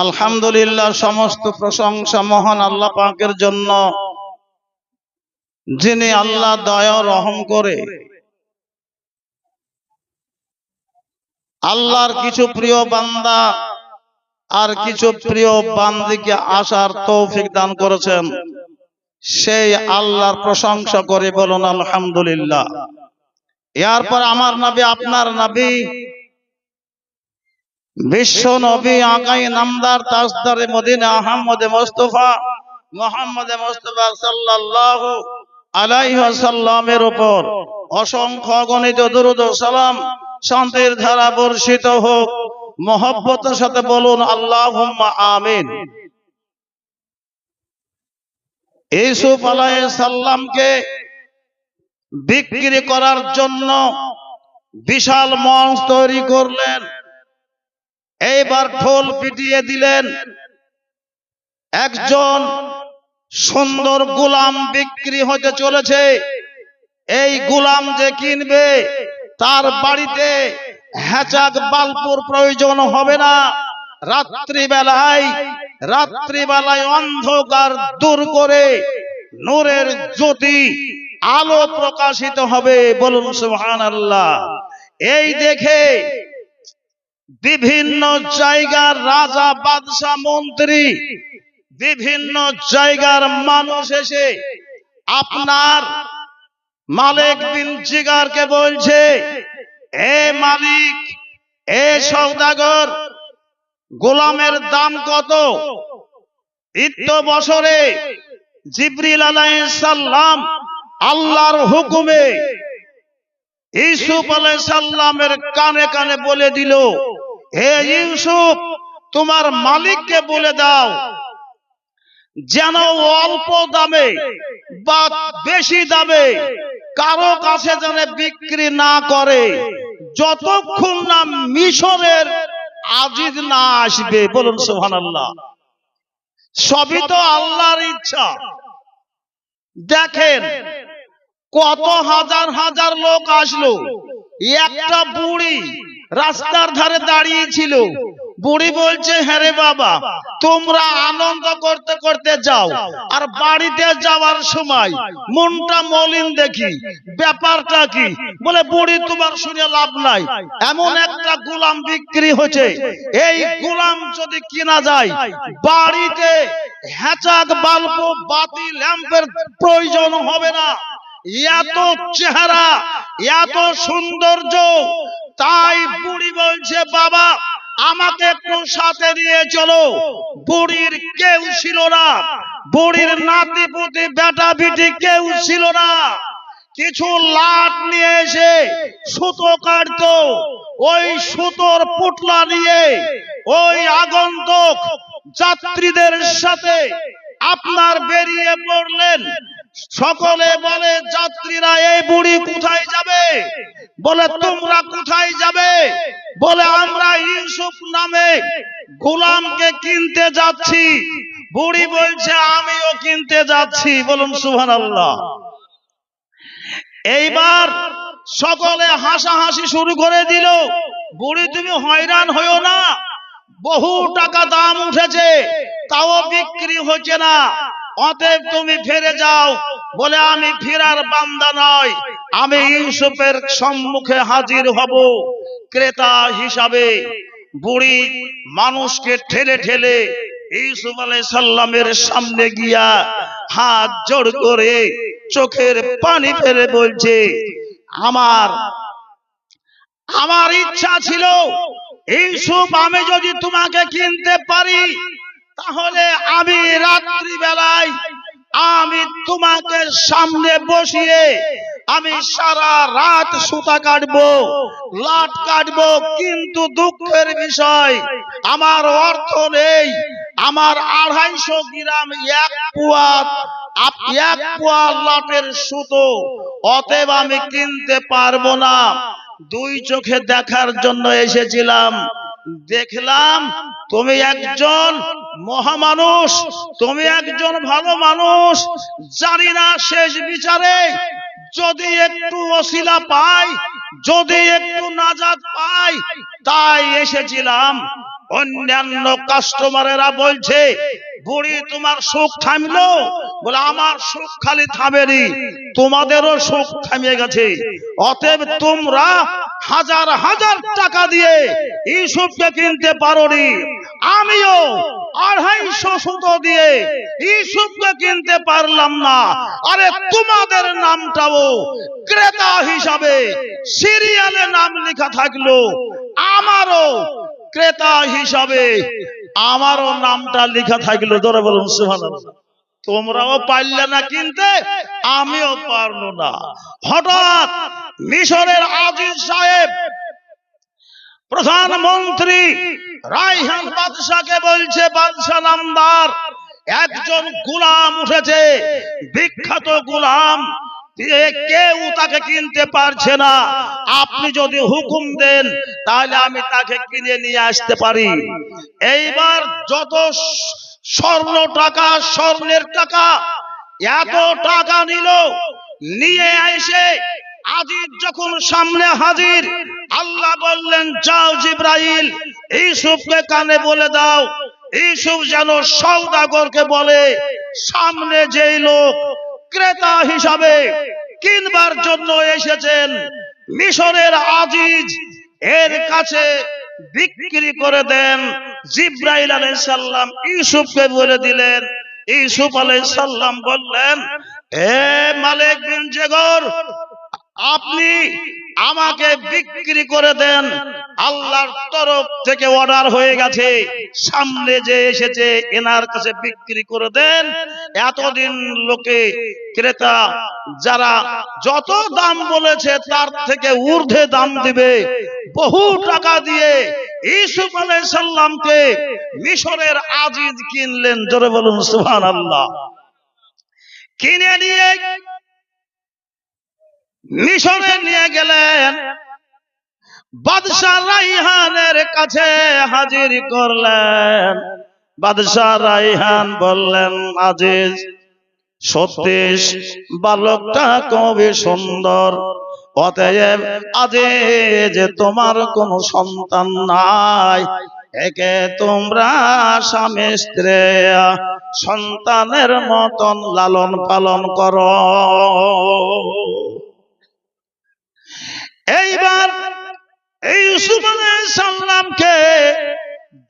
আলহামদুলিল্লাহ, সমস্ত প্রশংসা মহান আল্লাহ পাকের জন্য, যিনি আল্লাহ দয়া রহম করে আল্লাহর কিছু প্রিয় বান্দা আর কিছু প্রিয় বান্দিকে আসার তৌফিক দান করেছেন। সেই আল্লাহর প্রশংসা করে বলুন আলহামদুলিল্লাহ। এরপর আমার নবী, আপনার নবী, বিশ্ব নবী, আকাই নামদার, তাজদারে মদিনা, আহমদে মুস্তাফা মুহাম্মদে মুস্তাফা সাল্লাল্লাহু আলাইহি ওয়াসাল্লামের উপর অসংখ্য অগণিত দরুদ ও সালাম, শান্তির ধারা বর্ষিত হোক। মহব্বতের সাথে বলুন আল্লাহুম্মা আমিন। ইউসুফ আলাইহিস সালামকে বিক্রি করার জন্য বিশাল মঞ্চ তৈরি করলেন। এইবার ঢোল পিটিয়ে দিলেন। একজন সুন্দর গোলাম বিক্রি হতে চলেছে। এই গোলাম যে কিনবে তার বাড়িতে হ্যাচাক বাল্বুর প্রয়োজন হবে না। রাত্রিবেলায় অন্ধকার দূর করে নূরের জ্যোতি, আলো প্রকাশিত হবে। বলুন সুবহানাল্লাহ। এই দেখে বিভিন্ন জায়গার রাজা, বাদশা, মন্ত্রী, বিভিন্ন জায়গার মানুষ এসে আপনার মালিক বিন জিগারকে বলছে, এ মালিক, এ সওদাগর, গোলামের দাম কত? ইত্য বছরে জিবরিল আলাইহিস সালাম আল্লাহর হুকুমে ইউসুফ আলাইহিস সালামের কানে কানে বলে দিল, হে ইউসুফ, তোমার মালিককে বলে দাও যেন অল্প দামে বা বেশি দামে কারো কাছে যেন বিক্রি না করে, যতক্ষণ না মিশরের আজিজ না আসবে। বলুন সুবহানাল্লাহ। সবই তো আল্লাহর ইচ্ছা। দেখেন কত হাজার হাজার লোক আসলো। একটা বুড়ি রাস্তার ধারে দাঁড়িয়ে ছিল। বুড়ি বলছে, হ্যাঁ রে বাবা, তোমরা আনন্দ করতে করতে যাও, আর বাড়িতে যাওয়ার সময় মনটা মলিন দেখি, ব্যাপারটা কি? বলে, বুড়ি, তোমার শুনে লাভ নাই, এমন একটা গোলাম বিক্রি হয়েছে, এই গোলাম যদি কিনা যায় বাড়িতে হ্যাচাক বাল্ব, বাতি, ল্যাম্পের প্রয়োজন হবে না। এত চেহারা, এত সৌন্দর্য। তাই বুড়ি বলছে, বাবা, আমাকে একটু সাথে নিয়ে চলো। বুড়ির কেউ ছিল না, বুড়ির নাতি পুতি, বেটা বিটি কেউ ছিল না। কিছু লাট নিয়ে এসে সুতো কাটতো। ওই সুতোর পুটলা নিয়ে ওই আগন্তুক যাত্রীদের সাথে আপনার বেরিয়ে পড়লেন। সকলে বলে, যাত্রীরা, এই বুড়ি কোথায় যাবে? বলে, তোমরা কোথায় যাবে? বলে, আমরা ইউসুফ নামে গোলামকে কিনতে যাচ্ছি। বুড়ি বলছে, আমিও কিনতে যাচ্ছি। বলুন সুবহানাল্লাহ। এইবার সকলে হাসাহাসি শুরু করে দিল। বুড়ি, তুমি হয়রান হইও না, বহু টাকা দাম উঠেছে, তাও বিক্রি হচ্ছে না, অতএব তুমি ফিরে যাও। বলে, আমি ফেরার বান্দা নয়, আমি ইউসুফের সম্মুখে হাজির হব ক্রেতা হিসাবে। বুড়ি মানুষকে ঠেলে ঠেলে ইউসুফ আলাইহিস সালামের সামনে গিয়া হাত জোড় করে চোখের পানি ফেলে বলছে, আমার ইচ্ছা ছিল, ইউসুফ, আমি যদি তোমাকে কিনতে পারি তাহলে আমি রাত্রিবেলায় আমি তোমাকে সামনে বসিয়ে আমি সারা রাত সুতা কাটবো, লাট কাটবো। কিন্তু দুঃখের বিষয়, আমার অর্থ নেই। আমার 250 গ্রাম এক পোয়া লাটের সুতো, অতএব আমি কিনতে পারবো না। দুই চোখে দেখার জন্য এসেছিলাম, দেখলাম তুমি একজন মহামানুষ, তুমি একজন ভালো মানুষ। জানি না শেষ বিচারে যদি একটু ওসিলা পাই, যদি একটু নাজাত পাই, তাই এসেছিলাম। অন্যান্য কাস্টমারেরা বলছে, বুড়ি তোমার সুখ থামলো? বলে আমার সুখ খালি থামেনি, তোমাদেরও সুখ থামিয়ে গেছে। অতএব তোমরা হাজার হাজার টাকা দিয়ে ইউসুফকে কিনতে পারোনি, আমিও 250 সুতো দিয়ে ইউসুফকে কিনতে পারলাম না। আরে তোমাদের নামটাও ক্রেতা হিসাবে সিরিয়ালে নাম লেখা থাকলো, আমারও ক্রেতা হিসাবে আমারও নামটা লেখা থাকলো। ধরে বলুন সুবহানাল্লাহ। তোমরাও পারলে না কিনতে, আমিও পারলো না। হঠাৎ মিশরের আজিজ সাহেব প্রধানমন্ত্রী রায়হান বাদশাকে বলছে, বাদশা নামদার একজন গোলাম উঠেছে, বিখ্যাত গোলাম, কেউ তাকে কিনতে পারছে না, আপনি যদি হুকুম দেন তাহলে আমি তাকে কিনে নিয়ে আসতে পারি। এইবার যত স্বর্ণের টাকা এত টাকা নিল, নিয়ে এসে আজিজ যখন সামনে হাজির, আল্লাহ বললেন, যাও জিবরাইল ইউসুফকে কানে বলে দাও, ইউসুফ যেন সওদাগরকে বলে, সামনে যেই লোক ক্রেতা হিসাবে কিনবার জন্য এসেছেন মিশরের আজিজ, এর কাছে বিক্রি করে দেন। জিবরাইল আলাইহিস সালাম ইউসুফকে বলে দিলেন। ইউসুফ আলাইহিস সালাম বললেন, হে মালিক বিন জেগর, আপনি আমাকে বিক্রি করে দেন, আল্লাহর তরফ থেকে অর্ডার হয়ে গেছে, সামনে যে এসেছে এনার কাছে বিক্রি করে দেন। এতদিন লোকে ক্রেতা যারা যত দাম বলেছে তার থেকে ঊর্ধ্বে দাম দিবে, বহু টাকা দিয়ে ইউসুফ আলাইহিস সালামকে মিশরের আজিজ কিনলেন। জোরে বলুন সুবহানাল্লাহ। কিনে নিয়ে মিশরে নিয়ে গেলেন, বাদশা রায়হানের কাছে হাজির করলেন। বাদশা রায়হান বললেন, আজিজ, সত্যি বালকটা খুবই সুন্দর, অতএব আজিজ তোমার কোনো সন্তান নাই, একে তোমরা স্বামী স্ত্রী সন্তানের মতন লালন পালন করো। এইবার ইউসুফ আলাইহিস সালামকে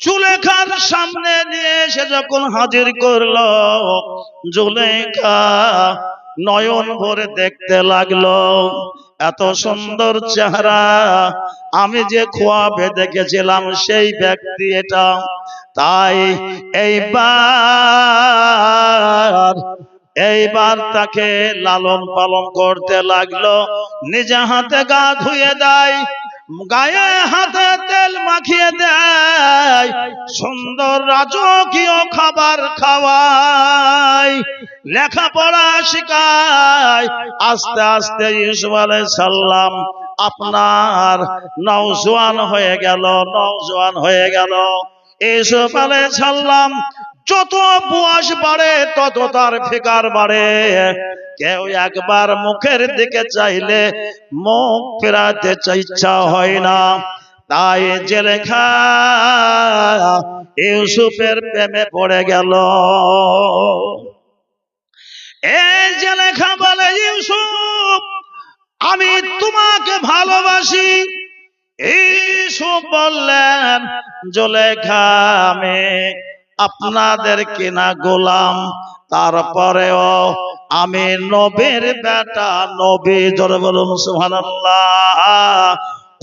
জুলেখার সামনে নিয়ে এসে যখন হাজির করলো, জুলেখা নয়ন ভরে দেখতে লাগলো, এত সুন্দর চেহারা, আমি যে খোয়াবে দেখেছিলাম সেই ব্যক্তি এটা। তাই এইবার তাকে লালন পালন করতে লাগলো, নিজে হাতে গা ধুয়ে দেয়, গায়ে হাতে তেল মাখিয়ে দেয়, সুন্দর রাজকীয় খাবার খাওয়ায়, লেখাপড়া শিখায়। আস্তে আস্তে ইউসুফ আলাইহিস সালাম আপনার নওজোয়ান হয়ে গেল। ইউসুফ আলাইহিস সালাম যত বয়স বাড়ে তত তার ফিকার বাড়ে। কেউ একবার মুখের দিকে চাইলে মুখ ফেরাতে ইচ্ছা হয় না। তাই জুলেখা ইউসুফের প্রেমে পড়ে গেল। এই জুলেখা বলে, ইউসুফ আমি তোমাকে ভালোবাসি। ইউসুফ বললেন, জুলেখা আমি আপনাদের কিনা গোলাম, তারপরেও আমি নবীর বেটা, নবী। জোরে বলুন সুবহানাল্লাহ।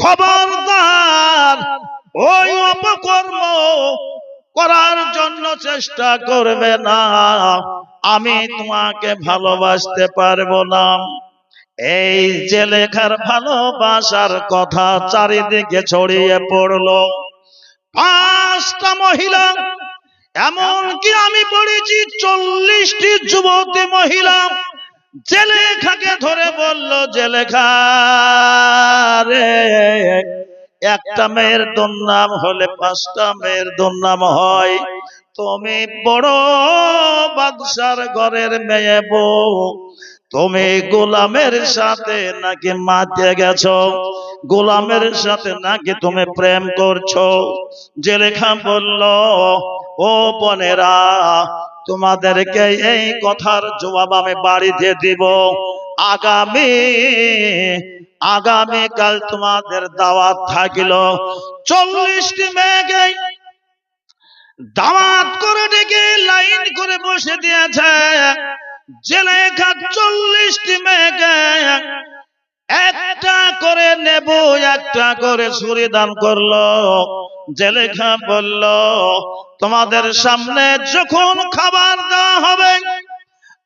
খবরদার ওই অপকর্ম করার জন্য চেষ্টা করবে না, আমি তোমাকে ভালোবাসতে পারবো না। এই জুলেখার ভালোবাসার কথা চারিদিকে ছড়িয়ে পড়লো। 5টা মহিলা, এমনকি আমি পড়েছি 40টি যুবতী মহিলা জুলেখাকে ধরে বলল, জুলেখা রে, একটা মেয়ের দুর্নাম হলে 5টা মেয়ের দুর্নাম হয়, তুমি বড় বাদশার ঘরের মেয়ে বউ, তুমি গোলামের সাথে নাকি মাতে গেছো, গোলামের সাথে নাকি তুমি প্রেম করছো। জেলেখা বলল, ও বোনেরা, তোমাদেরকে এই কথার জবাব আমি বাড়িতে দিব। আগামীকাল তোমাদের দাওয়াত থাকিল। 40টি মেয়েকে দাওয়াত করে ডেকে লাইন করে বসে দিয়েছে। জেলেখা 40টি মেয়েকে একটা করে নেব, একটা করে ছুরি দান করলো। জেলেখা বলল, তোমাদের সামনে যখন খাবার দেওয়া হবে,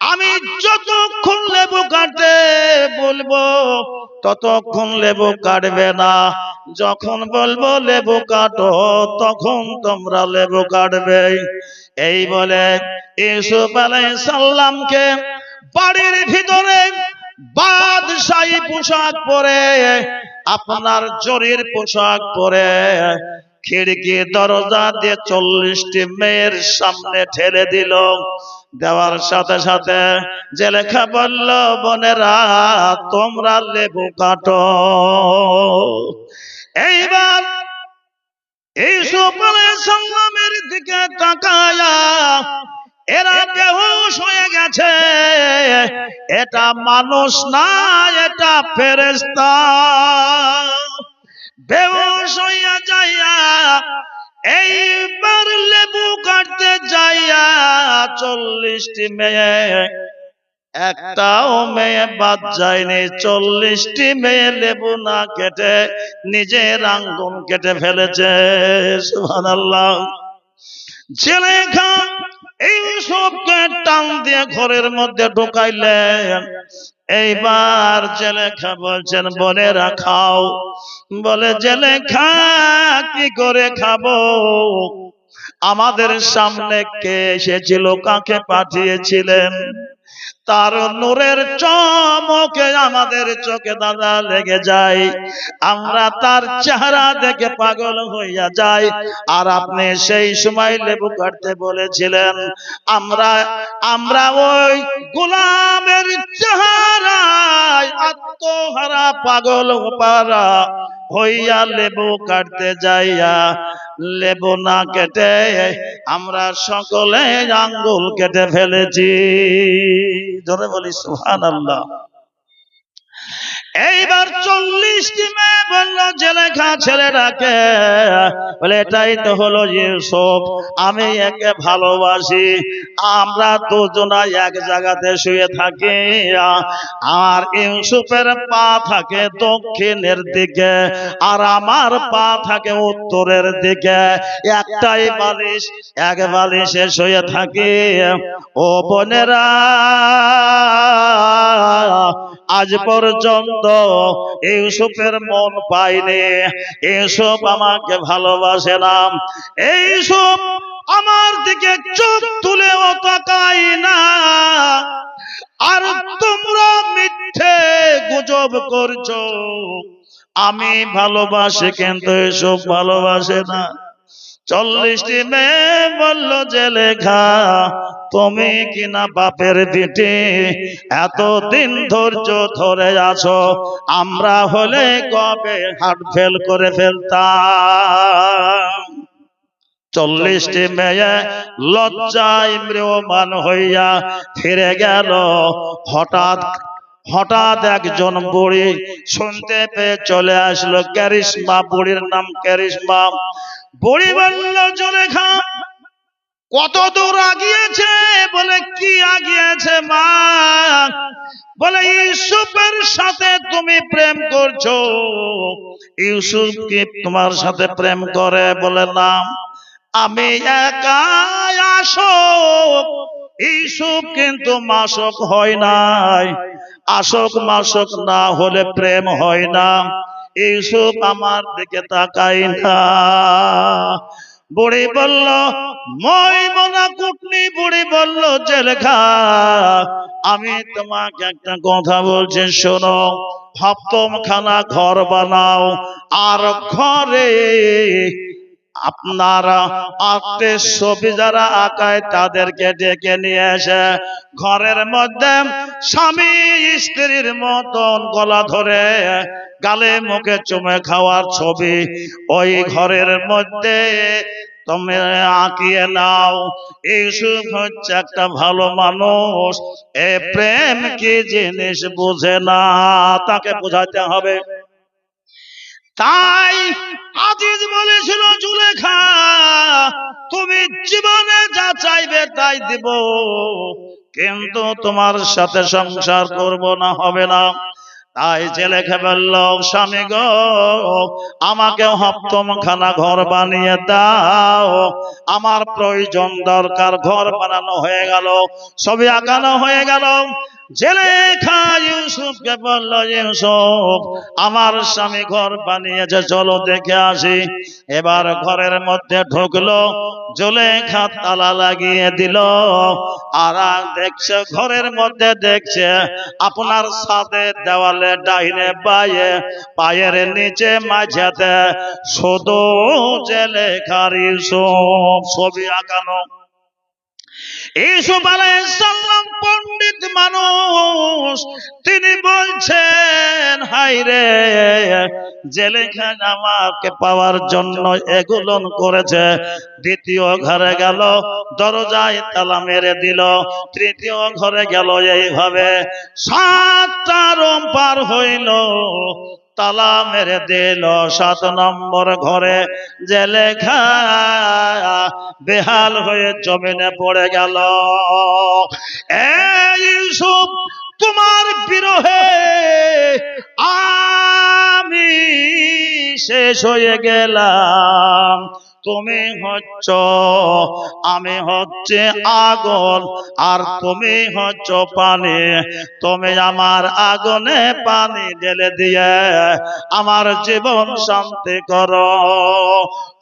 আমি যতক্ষণ লেবু কাটতে বলবো ততক্ষণ লেবু কাটবে না, যখন বলবো লেবু কাটো তখন তোমরা লেবু কাটবে। এই বলে ইউসুফ আলাইহিস সালামকে বাড়ির ভিতরে বাদশাহী পোশাক পরে, আপনার জরির পোশাক পরে খিড়কি দরজা দিয়ে 40টি মেয়ের সামনে ঠেলে দিল। দেওয়ার সাথে সাথে জেলেখা বলল, বোনেরা তোমরা লেবু কাটো। এইবার ইউসুফ আলাইহিস সালামের দিকে তাকায়া, এরা বেহুশ হয়ে গেছে, এটা মানুষ না, এটা ফেরেশতা। বেহুশ হইয়া যাইয়া এইবার লেবু কাটতে যাইয়া 40টি মেয়ে, একটাও মেয়ে বাদ যায়নি। 40টি মেয়ে লেবু না কেটে নিজের আঙ্গুল কেটে ফেলেছে। সুবহানাল্লাহ। জেলেখা ইউসুফকে টান দিয়ে ঘরের মধ্যে ঢুকাইলেন। এইবার জেলেখা বলছেন, বোনেরা খাও। বলে, জেলেখা কি করে খাবো? আমাদের সামনে কে এসেছিল, কাকে পাঠিয়েছিলেন? তার নূরের চমকে আমাদের চোখে দাদা লেগে যায়, আমরা তার চেহারা দেখে পাগল হইয়া যাই। আর আপনি সেই সময় লেবু কাটতে বলেছিলেন, আমরা ওই গোলামের চেহারায় আত্মহারা পাগল পারা হইয়া লেবু কাটতে যাইয়া লেবু না কেটে আমরা সকলে আঙ্গুল কেটে ফেলেছি। ধরে বলি সুবহানাল্লাহ। এইবার 40টি মেয়ে বলল, জেলেখা ছেলেটাকে, বলে এটাই তো হলো ইউসুফ, আমি একে ভালোবাসি, আমরা দুজনা এক জায়গাতে শুয়ে থাকি, আর ইউসুফের পা থাকে দক্ষিণের দিকে আর আমার পা থাকে উত্তরের দিকে, একটাই বালিশ, এক বালিশে শুয়ে থাকি। ও বোনেরা, আজ পর্যন্ত ইউসুফের মন পাইনি, ইউসুফ আমাকে ভালোবাসে না, ইউসুফ আমার দিকে চোখ তুলেও তাকাই না। আর তোমরা মিথ্যে গুজব করছো, আমি ভালোবাসি কিন্তু ইউসুফ ভালোবাসে না। 40টি মেয়ে বলল, জেলেখা তুমি কিনা বাপের বিটি, এতদিন ধৈর্য ধরে আছো, আমরা হলে কবে হার্ট ফেল করে ফেলতাম। 40টি মেয়ে লজ্জায় ম্রিয়মান হইয়া ফিরে গেল। হঠাৎ একজন বুড়ি শুনতে পেয়ে চলে আসলো, ক্যারিশমা, বুড়ির নাম ক্যারিশমা। বুড়ি বলল, জেলেখা কত দূর আগিয়েছে? বলে, কি আগিয়েছে মা? বলে, ইউসুফের সাথে তুমি প্রেম করছো। ইউসুফ কি তোমার সাথে প্রেম করে? বলে, না, আমি একাই আশক, ইউসুফ কিন্তু মাশক হয় নাই। আশক মাশক না হলে প্রেম হয় না। ইউসুফ আমার দিকে তাকাই না। বুড়ি বলল, ময়মনা কুটনি। বুড়ি বলল, জেলেখা আমি তোমাকে একটা কথা বলছি শোনো, সপ্তমখানা ঘর বানাও, আর ঘরে আপনারা আর্টের ছবি যারা আঁকায় তাদেরকে ডেকে নিয়ে এসে ঘরের মধ্যে স্বামী স্ত্রীর মতন গলা ধরে গালে মুখে চুমে খাওয়ার ছবি ওই ঘরের মধ্যে তুমি আঁকিয়ে নাও। ইউসুফ হচ্ছে একটা ভালো মানুষ, এ প্রেম কি জিনিস বুঝে না, তাকে বোঝাতে হবে। তাই আজিজ বলেছিল, জুলেখা তুমি জীবনে যা চাইবে তাই দিব, কিন্তু তোমার সাথে সংসার করব না, হবে না। তাই জেলেখা বলল, স্বামী গো আমাকে হপ্তম খানা ঘর বানিয়ে দাও, আমার প্রয়োজন দরকার। ঘর বানানো হয়ে গেল, ছবি আঁকানো হয়ে গেল। জেলেখা ইউসুফকে বলল, ইউসুফ আমার স্বামী ঘর বানিয়েছে, চলো দেখে আসি। এবার ঘরের মধ্যে ঢুকলো, জুলেখা তালা লাগিয়ে দিল। আর দেখছে ঘরের মধ্যে, দেখছে আপনার ছাদের দেওয়ালে ডাইনে বায়ে পায়ের নিচে মাঝাতে শুধু জেলেখার ইউসুফ ছবি আঁকানো। ইউসুফ আলাইহিস সালাম পণ্ডিত মানুষ, তিনি বলছেন হায় রে, জেলেখা আমাকে পাওয়ার জন্য এগুলো করেছে। দ্বিতীয় ঘরে গেল, দরজায় তালা মেরে দিল। তৃতীয় ঘরে গেল, এইভাবে 7টা রুম পার হইল, তালা মেরে দিল। 7 নম্বর ঘরে জেলেখা বেহাল হয়ে জমিনে পড়ে গেল। ইউসুফ তোমার বিরহে আমি শেষ হয়ে গেলাম, তুমি হচ্ছ, আমি হচ্ছে আগুন, আর তুমি হচ্ছ পানি। তুমি আমার আগুনে পানি ঢেলে দিয়ে আমার জীবন শান্তি করো।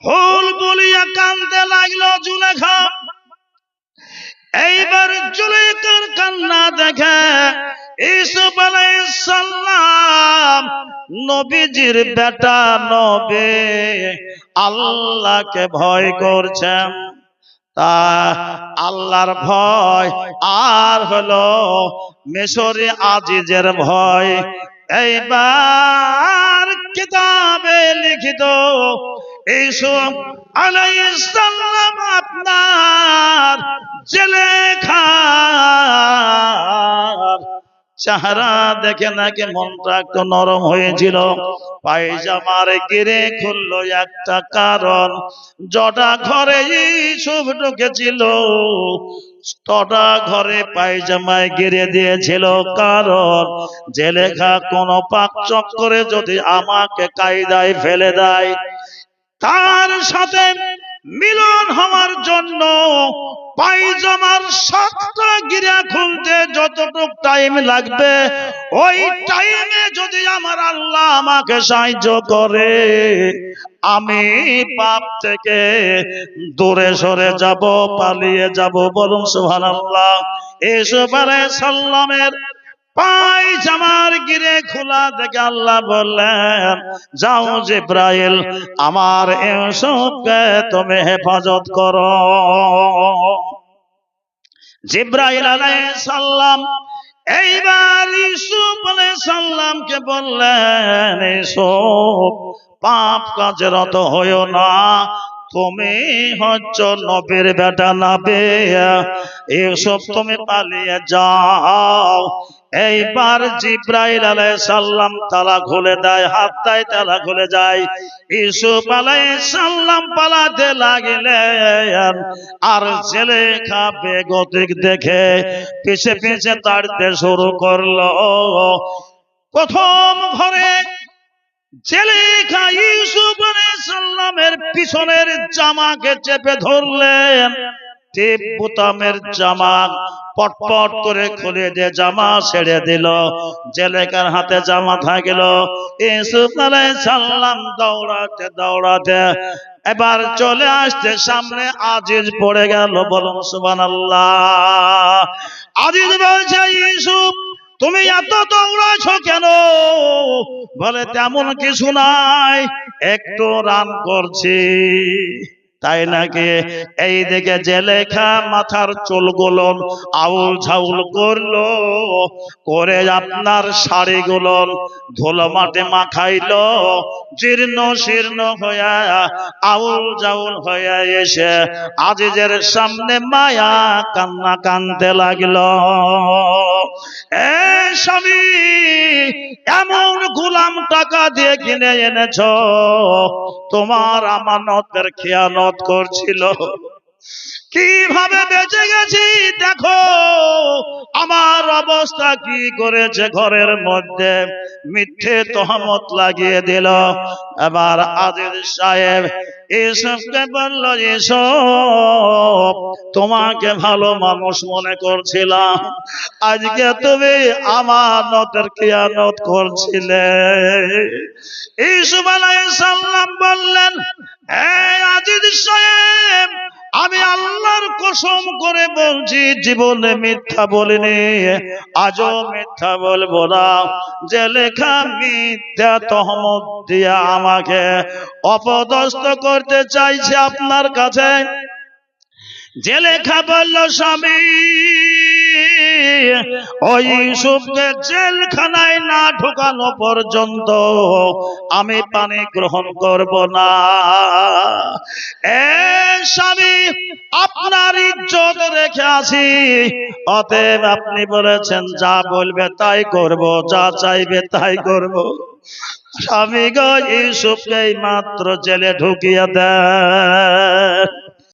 হুল বলিয়া কান্দতে লাগলো জুলেখা। এইবার জুলেখার কান্না দেখে ইউসুফ আলাইহিস সালাম নবীজির বেটা নবী আল্লাহকে ভয় করছেন। তা আল্লাহর ভয় আর হলো মিশরি আজিজের ভয়। এইবার কিতাবে লিখিত ইউসুফ আলাইহিস সালাম আপনার জেলেখার চেহারা দেখে নাকি মনটা একটু নরম হয়েছিল। পায়জামার গিরে খুললো একটা কারণ, জটা ঘরে ইউসুফ ঢুকেছিল, তটা ঘরে পায়জামায় গিরে দিয়েছিল। কারণ জেলেখা কোন পাক চক্করে যদি আমাকে কায়দায় ফেলে দেয়, তার সাথে মিলন হওয়ার জন্য পায়জামার 7টা গিরা খুলতে যতটুক টাইম লাগবে, ওই টাইমে যদি আমার আল্লাহ আমাকে সাহায্য করে, আমি পাপ থেকে দূরে সরে যাব, পালিয়ে যাব। বলুন সুবহানাল্লাহ। ইউসুফ আলাইহিস সালামের পায়জামার গিরে খোলা দেখে আল্লাহ বললেন, যাও জিব্রাইল আমার ইউসুফকে তুমি হেফাজত করো। জিব্রাইল আলাইহিস সালাম এইবার ইউসুফ আলাইহিস সালামকে বললেন, ইউসুফ পাপ কাজে রত হইও না, তুমি হচ্ছ নবীর বেটা নবী, ইউসুফ তুমি পালিয়ে যাও। এইবার জিব্রাইল আলাইহিস সালাম তালা খুলে দেয়, হাতটায় তালা খুলে যায়। ইউসুফ আলাইহিস সালাম পালাতে লাগিলেন, আর জেলেখা বেগতিক দেখে পিছে পিছে তাড়তে শুরু করলো। প্রথম ঘরে জেলেখা ইউসুফ আলাইহিস সালামের পিছনের জামাকে চেপে ধরলেন। টিপ বোতামের জামা পটপট করে খুলে দিয়ে জামা ছেড়ে দিল। জেলেখার হাতে জামা থাকল। ইউসুফ আলাইহিস সালাম দৌড়াতে দৌড়াতে এবার চলে আসতে সামনে আজিজ পড়ে গেল। বলুন সুবহানাল্লাহ। আজিজ বলছে, ইউসুফ তুমি এত দৌড়াছো কেন? বলে তেমন কিছু নাই, একটু রান করছি। তাই নাকি? এই দিকে জেলেখা মাথার চুলগুলো আউল ঝাউল করলো, করে আপনার শাড়িগুলো ধুলো মাটি মাখাইলো, জীর্ণ শীর্ণ হইয়া আউল জাউল হইয়া এসে আজিজের সামনে মায়া কান্না কানতে লাগলো। এ স্বামী, এমন গোলাম টাকা দিয়ে কিনে এনেছ, তোমার আমানতের খেয়ানত করছিল, কিভাবে বেঁচে গেছি দেখো, আমার অবস্থা কি করেছে। ঘরের মধ্যে মিথ্যে তহমত লাগিয়ে দিল। এবার আজিজ সাহেব এসবকে বলল, এসব তোমাকে ভালো মানুষ মনে করছিলাম, আজকে তুমি আমানতের খেয়ানত করছিলে। ইউসুফ আলাইহিস সালাম বললেন, এই আজিজ সাহেব, আমি আল্লাহর কসম করে বলছি, জীবনে মিথ্যা বলিনি, আজও মিথ্যা বলবো না। জেলেখা মিথ্যা তহমত দিয়া আমাকে অপদস্থ করতে চাইছে আপনার কাছে। জেলেখা বলল, স্বামী, ওই ইউসুফকে জেলখানায় না ঢোকানো পর্যন্ত আমি পানি গ্রহণ করব না। এ স্বামী, আপনার ইজ্জত রেখে আছি, অতএব আপনি বলেছেন যা বলবে তাই করব, যা চাইবে তাই করব। স্বামী গো, ইউসুফকে মাত্র জেলে ঢুকিয়ে দেন।